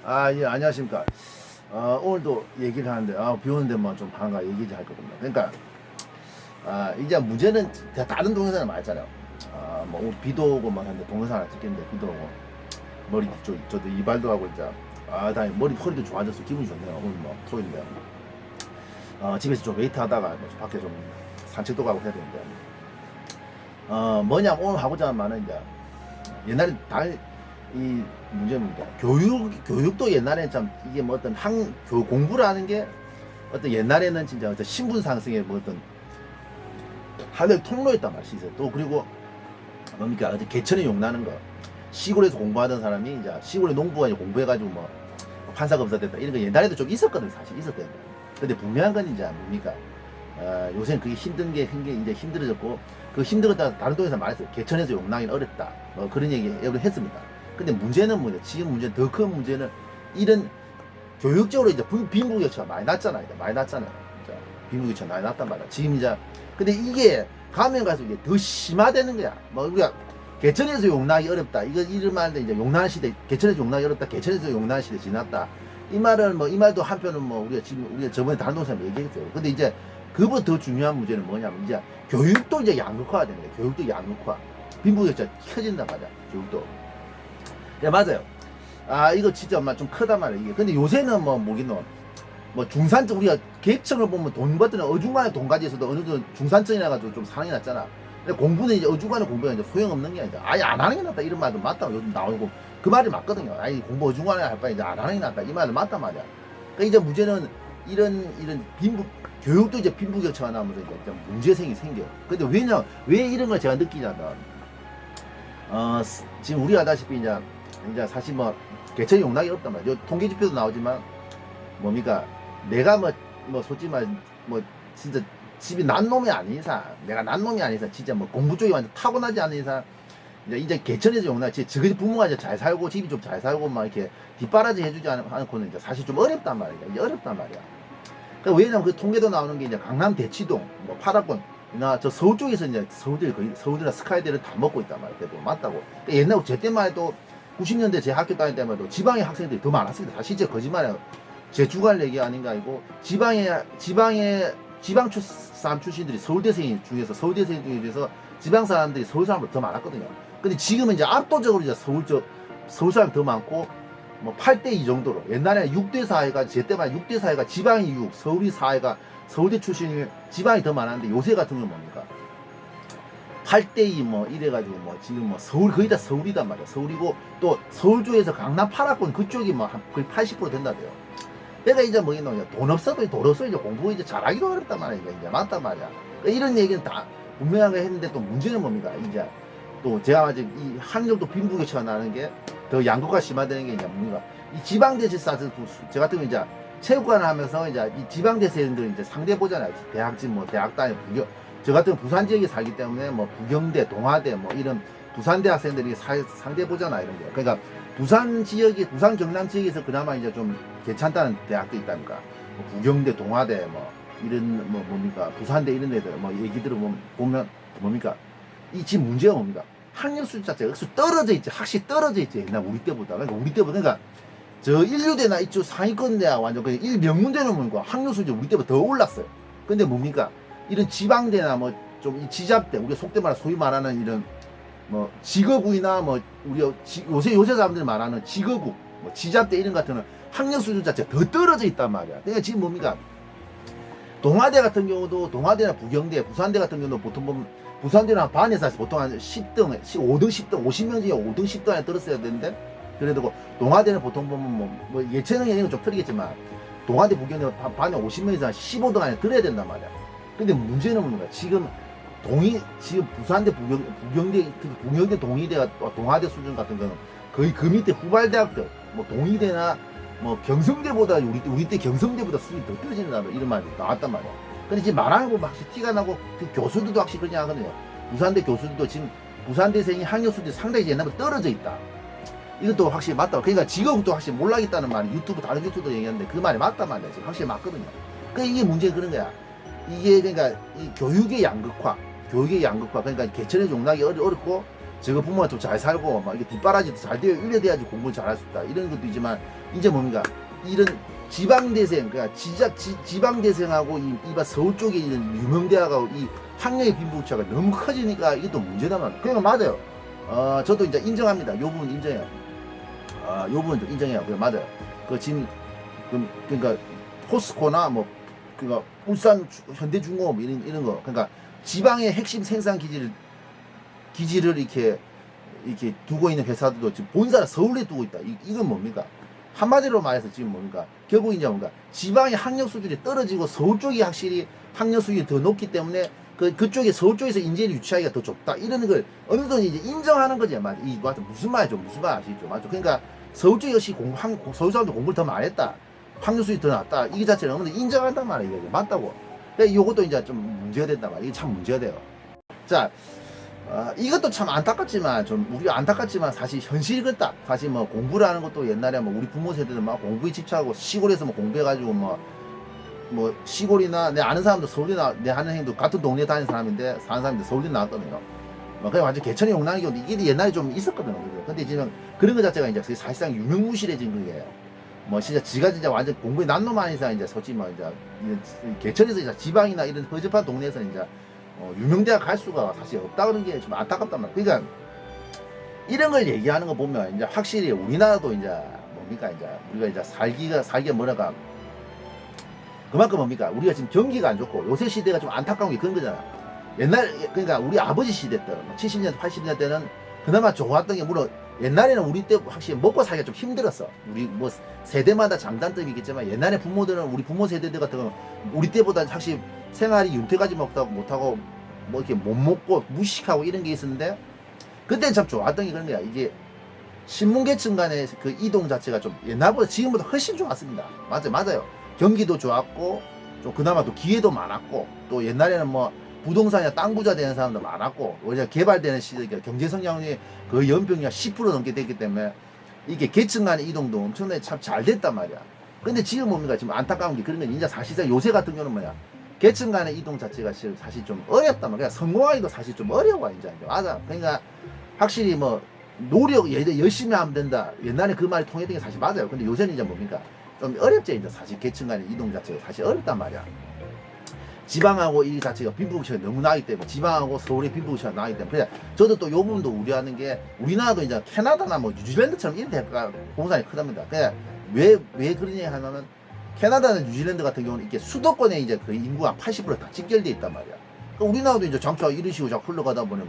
예, 안녕하십니까. 오늘도 얘기를 하는데, 비 오는 데만 좀 한가 얘기 좀 할 거거든요. 그러니까, 이제 문제는 다른 동영상을 많이 했잖아요. 뭐, 오늘 비도 오고 막 하는데 동영상 하나 찍겠는데, 비도 오고, 머리, 저도 이발도 하고, 이제, 다행히 머리, 허리도 좋아졌어. 기분이 좋네요. 오늘 뭐, 토요일인데. 집에서 좀 웨이트 하다가, 뭐 밖에 좀 산책도 가고 해야 되는데, 뭐냐, 오늘 하고자 하는 말은 이제, 옛날에 이 문제는 교육도 옛날에는 참 이게 뭐 어떤 공부를 하는 게 어떤 옛날에는 진짜 어떤 신분 상승의 뭐 어떤 하나의 통로였단 말이지. 또 그리고 뭡니까 어떤 개천에 용나는 거 시골에서 공부하던 사람이 이제 시골에 농부가 이제 공부해가지고 뭐 판사 검사 됐다 이런 거 옛날에도 좀 있었거든. 사실 있었거든. 근데 분명한 건 이제 뭡니까 요새는 그게 힘든 게 이제 힘들어졌고 그 힘들었다 다른 동에서 말했어요. 개천에서 용나긴 어렵다 뭐 그런 얘기 여러분 했습니다. 근데 문제는 뭐냐? 지금 문제 더 큰 문제는 이런 교육적으로 이제 빈부격차가 많이 났잖아요. 많이 났잖아요. 빈부격차가 많이 났단 말이야. 지금 이제 근데 이게 가면 갈수록 이게 더 심화되는 거야. 뭐 우리가 개천에서 용나기 어렵다. 이런 말인데 이제 용난 시대, 개천에서 용나기 어렵다. 개천에서 용난 시대 지났다. 이 말도 한편은 뭐 우리가 저번에 다른 동생이 얘기했어요. 근데 이제 그보다 더 중요한 문제는 뭐냐면 이제 교육도 이제 양극화가 되는 거예요. 교육도 양극화. 빈부격차 커진단 말이야. 교육도. 네, 맞아요. 이거 진짜 좀 크단 말이에요, 이게. 근데 요새는 뭐 중산층, 우리가 계층을 보면 돈 벌더니 어중간한 돈 가지고서도 어느 정도 중산층이라가지고 좀 상황이 났잖아. 근데 공부는 이제 어중간한 공부가 이제 소용없는 게 아니라 아예 안 하는 게 낫다. 이런 말도 맞다고 요즘 나오고. 그 말이 맞거든요. 아니, 공부 어중간에 할 바에 이제 안 하는 게 낫다. 이 말은 맞단 말이야. 그러니까 이제 문제는 이런 교육도 이제 빈부격차가 나면서 이제 좀 문제생이 생겨요. 근데 왜 이런 걸 제가 느끼냐면, 지금 우리가 아다시피 이제 사실 뭐 개천이 용납이 어렵단 말이야. 통계 지표도 나오지만 뭡니까 내가 솔직히 말 진짜 집이 난 놈이 아닌 이상 내가 난 놈이 아닌 이상 진짜 뭐 공부 쪽이 완전 타고나지 않은 이상 이제 개천에서 용납 저희 부모가 이제 잘 살고 집이 좀 잘 살고 막 이렇게 뒷바라지 해주지 않고는 이제 사실 좀 어렵단 말이야. 이제 어렵단 말이야. 그러니까 왜냐면 그 통계도 나오는 게 이제 강남 대치동 뭐 파라권 저 서울 쪽에서 이제 서울이나 스카이대를 다 먹고 있단 말이야. 맞다고. 그러니까 옛날 제 때만 해도 90년대 제 학교 다닐 때만 해도 지방의 학생들이 더 많았습니다. 사실 진짜 거짓말이에요. 제 주관 얘기 아닌가 아니고 지방 사람 출신들이 서울대생 중에서 지방 사람들이 서울 사람보다 더 많았거든요. 근데 지금은 이제 압도적으로 이제 서울 사람 더 많고 뭐 8대2 정도로 옛날에 6대 사회가 제 때만 6대 사회가 지방이 6, 서울이 사회가 서울대 출신이 지방이 더 많았는데 요새 같은 경우는 뭡니까? 8대2 뭐 이래가지고 뭐 지금 뭐 서울 거의 다 서울이단 말이야. 서울이고 또 서울 쪽에서 강남 파라권 그쪽이 뭐 거의 80% 된다대요. 내가 이제 뭐겠노 돈 없어도 이제 공부 이제 잘하기도 어렵단 말이야. 이제 맞단 말이야. 그러니까 이런 얘기는 다 분명하게 했는데 또 문제는 뭡니까? 이제 또 제가 아직 이 학력도 빈부격차가 나는 게 더 양극화 심화되는 게 이제 뭡니까? 이 지방대체사들 저 같은 경우 이제 체육관을 하면서 이제 이 지방대생들 이제 상대 보잖아요. 대학진 뭐 대학 다니 저 같은 부산 지역에 살기 때문에 뭐 부경대, 동아대 뭐 이런 부산대 학생들이 상대 보잖아 이런 거. 그러니까 부산 경남 지역에서 그나마 이제 좀 괜찮다는 대학도 있다니까. 뭐 부경대, 동아대 뭐 이런 뭡니까 부산대 이런 데들 뭐 얘기 들어보면 뭡니까 이 지금 문제가 뭡니까 학력 수준 자체가 떨어져 있지. 확실히 떨어져 있지. 옛날 우리 때보다. 그러니까 저 인류대나 이쪽 상위권 대학 완전 그냥 일명문대는 뭡니까 학력 수준 우리 때보다 더 올랐어요. 근데 뭡니까 이런 지방대나 뭐 좀 이 지잡대 우리가 속대 말하는 소위 말하는 이런 뭐 직어구이나 뭐 우리가 요새 사람들이 말하는 직어구 뭐 지잡대 이런 같은 학력 수준 자체가 더 떨어져 있단 말이야. 그러니까 지금 뭡니까 동아대 같은 경우도 동아대나 부경대 부산대 같은 경우도 보통 보면 부산대는 반에서 보통 한 10등 5등 10등 50명 중에 5등 10등 안에 들었어야 되는데 그래도 동아대는 보통 보면 뭐 예체능 예능은 좀 틀리겠지만 동아대 부경대 반에 50명 이상 15등 안에 들어야 된단 말이야. 근데 문제는 뭡니까 지금 부산대 부경대 특히 부경대 동의대가 동아대 수준 같은 거는 거의 그 밑에 후발대학들 뭐 동의대나 뭐 경성대보다 우리 때 경성대보다 수준이 더 떨어진다 이런 말이 나왔단 말이야. 근데 지금 말하는 거 확실히 티가 나고 그 교수들도 확실히 그렇게 하거든요. 부산대 교수들도 지금 부산대생이 학력 수준이 상당히 옛날보다 떨어져 있다. 이것도 확실히 맞다. 그러니까 직업도 확실히 몰라겠다는 말이 다른 유튜브도 얘기하는데 그 말이 맞단 말이야. 지금 확실히 맞거든요. 그러니까 이게 문제가 그런 거야. 이게 그러니까 이 교육의 양극화, 교육의 양극화, 그러니까 개천의 용락이 어렵고 저거 부모가 좀 잘 살고 막 이게 뒷바라지도 잘 되어 이래야지 공부를 잘할 수 있다 이런 것도 있지만 이제 뭡니까 이런 지방대생 그러니까 지방대생하고 이봐 서울 쪽에 있는 유명대학하고 이 학력의 빈부차가 너무 커지니까 이게 또 문제다 말이에요. 그러니까 맞아요. 저도 이제 인정합니다. 요 부분 인정해요. 요 부분 좀 인정해요. 그래 맞아요. 그 지금 그러니까 포스코나 뭐 그니까 울산 현대중공업 이런 거 그러니까 지방의 핵심 생산 기지를 이렇게 두고 있는 회사들도 지금 본사를 서울에 두고 있다. 이건 뭡니까? 한마디로 말해서 지금 뭡니까? 결국 이제 뭔가 지방의 학력 수준이 떨어지고 서울 쪽이 확실히 학력 수준이 더 높기 때문에 그쪽에 서울 쪽에서 인재를 유치하기가 더 좁다. 이런 걸 어느 정도 이제 인정하는 거지. 맞아. 무슨 말이죠? 무슨 말 아시죠? 맞죠? 그러니까 서울 쪽 역시 서울 사람들 공부를 더 많이 했다. 학력 수준이 더 낮다. 이 자체는 어느 정도 인정한단 말이에요. 이게 맞다고. 그러니까 이것도 이제 좀 문제가 된단 말이에요. 이게 참 문제가 돼요. 자, 이것도 참 안타깝지만 우리가 안타깝지만 사실 현실이겠다. 사실 뭐 공부를 하는 것도 옛날에 뭐 우리 부모 세대들 막 공부에 집착하고 시골에서 뭐 공부해가지고 뭐 시골이나 내 아는 사람도 서울이나 내 아는 형도 같은 동네에 다니는 사람인데 사는 사람인데 서울에 나왔거든요. 그냥 완전 개천의 용락이고 이게 옛날에 좀 있었거든요. 근데 지금 그런 것 자체가 이제 사실상 유명무실해진 거예요. 뭐 진짜 지가 진짜 완전 공부에 난 놈 아닌 이상 이제 솔직히 뭐 이제 개천에서 이제 지방이나 이런 허접한 동네에서 이제 유명대학 갈 수가 사실 없다는 게 좀 안타깝단 말이야. 그러니까 이런 걸 얘기하는 거 보면 이제 확실히 우리나라도 이제 뭡니까 이제 우리가 이제 살기가 뭐랄까 그만큼 뭡니까 우리가 지금 경기가 안 좋고 요새 시대가 좀 안타까운 게 그런 거잖아. 옛날 그러니까 우리 아버지 시대 때 70년 80년 때는 그나마 좋았던 게 물론 옛날에는 우리 때 확실히 먹고 살기가 좀 힘들었어. 우리 뭐 세대마다 장단점이 있겠지만 옛날에 부모들은 우리 부모 세대들 같은 경우는 우리 때보다 확실히 생활이 윤택하지 못하고 뭐 이렇게 못 먹고 무식하고 이런 게 있었는데 그때는 참 좋았던 게 그런 거야. 이게 신문계층 간의 그 이동 자체가 좀 옛날보다 지금보다 훨씬 좋았습니다. 맞아요. 경기도 좋았고 좀 그나마 또 기회도 많았고 또 옛날에는 뭐 부동산이나 땅 부자 되는 사람도 많았고 우리가 개발되는 시대 경제 성장률이 거의 연평균 10% 넘게 됐기 때문에 이게 계층 간의 이동도 엄청나게 참 잘 됐단 말이야. 근데 지금 뭡니까 지금 안타까운 게 그런 건 이제 사실상 요새 같은 경우는 뭐야 계층 간의 이동 자체가 사실 좀 어렵단 말이야. 성공하기도 사실 좀 어려워 이제 맞아. 그러니까 확실히 뭐 노력 열심히 하면 된다. 옛날에 그 말이 통했던 게 사실 맞아요. 근데 요새는 이제 뭡니까 좀 어렵지 이제 사실 계층 간의 이동 자체가 사실 어렵단 말이야. 지방하고 이 자체가 빈부격차가 너무 나기 때문에 지방하고 서울의 빈부격차가 나기 때문에 그래 저도 또 요 부분도 우려하는 게 우리나라도 이제 캐나다나 뭐 뉴질랜드처럼 이런 대가 공산이 크답니다. 그래 왜 그러냐 하면은 캐나다나 뉴질랜드 같은 경우는 이렇게 수도권에 이제 그 인구가 80%다 집결돼 있단 말이야. 그러니까 우리나라도 이제 장차 이런 식으로 자꾸 흘러가다 보면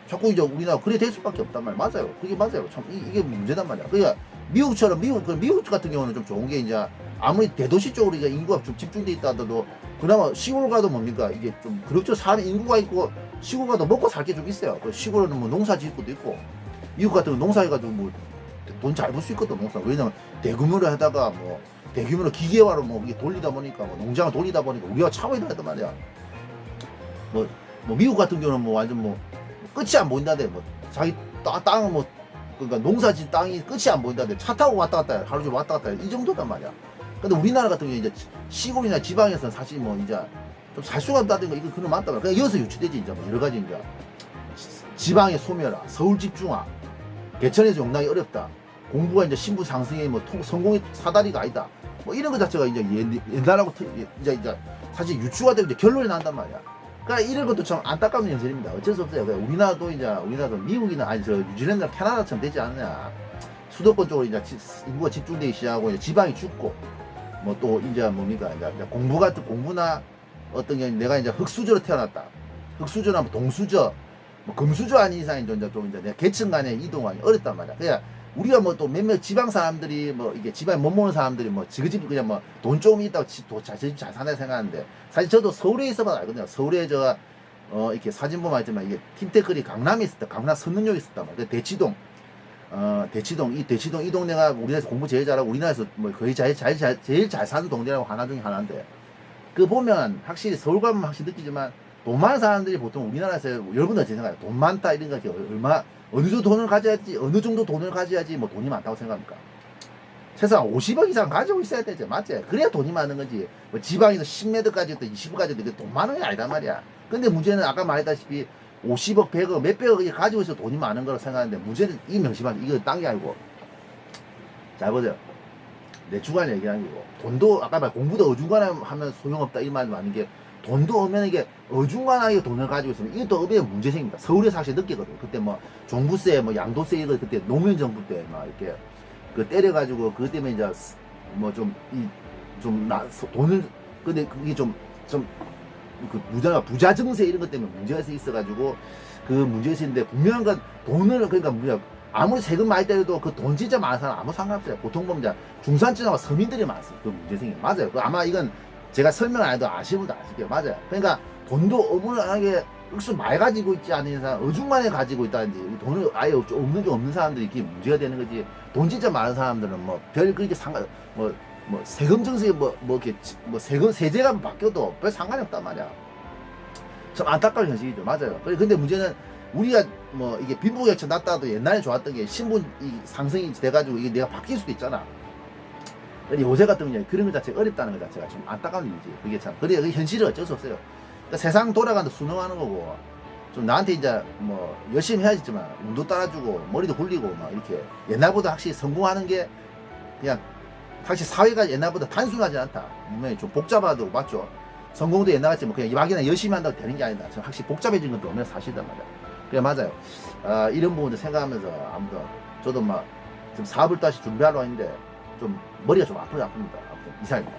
자꾸 이제 우리나라 그래 될 수밖에 없단 말이야. 맞아요. 그게 맞아요. 참 이게 문제단 말이야. 그러니까 미국처럼 미국 같은 경우는 좀 좋은 게 이제 아무리 대도시 쪽으로 이제 인구가 좀 집중돼 있다 하더라도 그나마 시골 가도 뭡니까 이게 좀 그렇죠. 사람 인구가 있고 시골 가도 먹고 살 게 좀 있어요. 그 시골에는 뭐 농사 짓을 것도 있고 미국 같은 거 농사해가지고 뭐 돈 잘 벌 수 있거든 농사. 왜냐면 대규모로 하다가 뭐 대규모로 기계화로 뭐 이게 돌리다 보니까 뭐 농장을 돌리다 보니까 우리가 차고있다 했단 말이야. 뭐 미국 같은 경우는 뭐 완전 뭐 끝이 안 보인다대 뭐 자기 땅은 뭐 그러니까 농사진 땅이 끝이 안 보인다대 차 타고 왔다 갔다 해. 하루 종일 왔다 갔다 해. 이 정도단 말이야. 근데 우리나라 같은 경우 이제 시골이나 지방에서는 사실 뭐 이제 좀 살 수가 없다든가 이거 그런 많단 말이야. 그냥 여기서 유추되지 이제 뭐 여러 가지 이제 지방의 소멸화, 서울 집중화, 개천에서 용락이 어렵다. 공부가 이제 신분 상승의 뭐 성공의 사다리가 아니다. 뭐 이런 것 자체가 이제 옛날하고 이제 사실 유추가 되고 이제 결론이 난단 말이야. 그러니까 이런 것도 참 안타까운 현실입니다. 어쩔 수 없어요. 그러니까 우리나라도 미국이나 아니 저 뉴질랜드나 캐나다처럼 되지 않느냐. 수도권 쪽으로 이제 인구가 집중되기 시작하고 이제 지방이 죽고 뭐 또 이제 뭡니까 이제 공부나 어떤 게 내가 이제 흙수저로 태어났다. 흙수저나 뭐 동수저, 뭐 금수저 아닌 이상 이제 좀 이제 계층 간의 이동이 어렵단 말이야. 그냥 우리가 뭐 또 몇몇 지방 사람들이 뭐 이게 지방에 못 모는 사람들이 뭐 지그집 그냥 뭐 돈 조금 있다고 집 잘 사나 생각하는데 사실 저도 서울에 있어봐도 알거든요. 서울에 이렇게 사진 보면 알지만 이게 팀테크리 강남에 있었다. 강남 선릉역에 있었단 말이야. 대치동 이 동네가 우리나라에서 공부 제일 잘하고 우리나라에서 뭐 거의 제일 잘 사는 동네라고 하나 중에 하나인데 그 보면 확실히 서울 가면 확실히 느끼지만 돈 많은 사람들이 보통 우리나라에서 여러분들 제 생각에 돈 많다 이런 거 어느 정도 돈을 가져야지 뭐 돈이 많다고 생각합니까? 최소한 50억 이상 가지고 있어야 되지, 맞지? 그래야 돈이 많은 거지. 뭐 지방에서 10m까지 도 20억까지 도 돈 많은 게 아니란 말이야. 근데 문제는 아까 말했다시피 50억, 100억, 몇백억 가지고 있어 돈이 많은 거라고 생각하는데 문제는 이 명심하지. 이거 딴 게 아니고. 잘 보세요. 내 주관 얘기하는 거고. 돈도 아까 말 공부도 어중간하면 소용없다 이 말도 아닌 게 돈도 오면 이게 어중간하게 돈을 가지고 있으면 이게 또 업에 문제 생깁니다. 서울에서 사실 느끼거든요. 그때 뭐 종부세, 뭐 양도세 이거 그때 노무현 정부 때 막 이렇게 그 때려가지고 그것 때문에 이제 뭐 돈을 근데 그게 그 부자 증세 이런 것 때문에 문제가 있어가지고 그 문제가 있는데 분명한 건 돈을 그러니까 뭐냐 아무리 세금 많이 때려도 그 돈 진짜 많은 사람 아무 상관없어요. 보통 보면 이제 중산층하고 서민들이 많았어요. 그 문제 생겨 맞아요. 그 아마 이건 제가 설명 안 해도 아시는 분도 아실게요. 맞아요. 그러니까 돈도 어물하게 억수 많이 가지고 있지 않은 이상 어중간에 가지고 있다든지 돈을 아예 없는 게 없는 사람들이 이게 문제가 되는 거지. 돈 진짜 많은 사람들은 뭐 별 그렇게 상관 뭐 세금 증세 뭐 이렇게 뭐 세금 세제가 바뀌어도 별 상관이 없단 말이야. 참 안타까운 현실이죠. 맞아요. 근데 문제는 우리가 뭐 이게 빈부격차 낮다도 옛날에 좋았던 게 신분 상승이 돼가지고 이게 내가 바뀔 수도 있잖아. 근데 요새 같은 경우에 그런 것 자체가 어렵다는 것 자체가 좀 안타까운 일이지. 그게 참. 그래, 그 현실은 어쩔 수 없어요. 그러니까 세상 돌아가는 순응하는 거고, 좀 나한테 이제 뭐 열심히 해야겠지만, 운도 따라주고, 머리도 굴리고, 막 이렇게. 옛날보다 확실히 성공하는 게 그냥, 확실히 사회가 옛날보다 단순하지 않다. 분명히 좀 복잡하다고 맞죠? 성공도 옛날같이 뭐 그냥 막이나 열심히 한다고 되는 게 아니다. 확실히 복잡해진 것도 오면 사실이란 말이야. 그래, 맞아요. 아, 이런 부분들 생각하면서, 아무튼, 저도 막, 지금 사업을 다시 준비하러 왔는데, 좀 머리가 좀 아프다 아픕니다. 이상입니다.